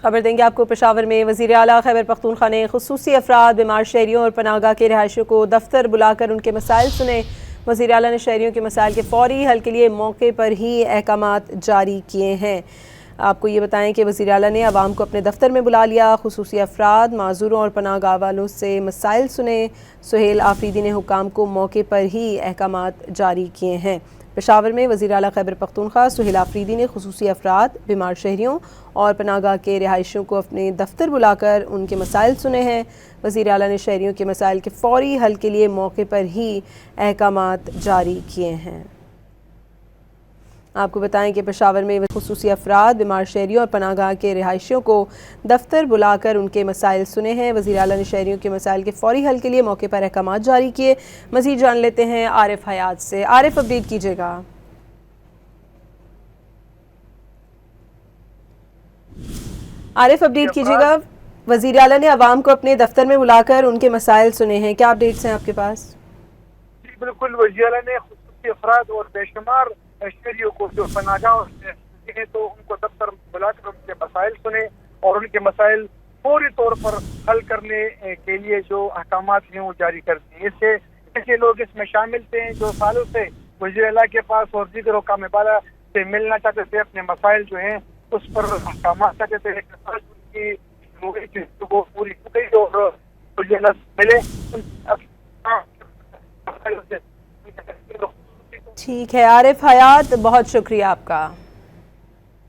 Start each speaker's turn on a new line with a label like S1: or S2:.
S1: खबर देंगे आपको। पेशावर में वज़ीर आला खैबर पख्तूनख्वा ने खुसूसी अफराद, बीमार शहरियों और पनाहगाह के रहायशियों को दफ्तर बुलाकर उनके मसाइल सुने। वज़ीर आला ने शहरियों के मसाइल के फौरी हल के लिए मौके पर ही अहकामात जारी किए हैं। आपको ये बताएं कि वज़ीर आला ने आवाम को अपने दफ्तर में बुला लिया, खुसूसी अफराद, माजूरों और पनाहगाह वालों से मसाइल सुने। सुहेल आफरीदी ने हुक्काम को मौके पर ही अहकामात जारी किए हैं। पेशावर में वज़ीर आला खैबर पख्तूनख्वा सुहेल आफरीदी ने खुसूसी अफराद, बीमार शहरियों और पनाहगाह के रहायशियों को अपने दफ्तर बुलाकर उनके मसाइल सुने हैं। वज़ीर आला ने शहरियों के मसाइल के फौरी हल के लिए मौके पर ही अहकामात जारी किए हैं। आपको बताएं कि पेशावर में खुसूसी अफराद, बीमार शहरियों और पनाहगाह के रहायशियों को दफ्तर बुलाकर उनके मसाइल सुने हैं। वज़ीर आला ने शहरियों के मसाइल के फौरी हल के लिए मौके पर अहकामात जारी किए। मज़ीद जान लेते हैं आरिफ हयात से। आरिफ, अपडेट कीजिएगा। आरिफ, अपडेट कीजिएगा। वज़ीर आला ने आवाम को अपने दफ्तर में बुलाकर उनके मसाइल सुने हैं, क्या अपडेट्स हैं आपके पास?
S2: जी बिल्कुल, वज़ीर आला ने खुसूसी अफराद और बेशुमार शहरियों को जो पनाहगाह हैं तो उनको दफ्तर बुलाकर उनके मसाइल सुने और उनके मसाइल फौरी तौर पर हल करने के लिए जो अहकामात हैं वो जारी कर दिए। इससे ऐसे लोग इसमें शामिल थे जो सालों से वज़ीर आला के पास और दीगर हुक्काम बाला से मिलना चाहते थे, अपने मसाइल जो हैं उस पर अहकामात चाहते थे। उनकी वो पूरी हो गई और वज़ीर आला मिले।
S1: ठीक है आरिफ हयात, बहुत शुक्रिया आपका।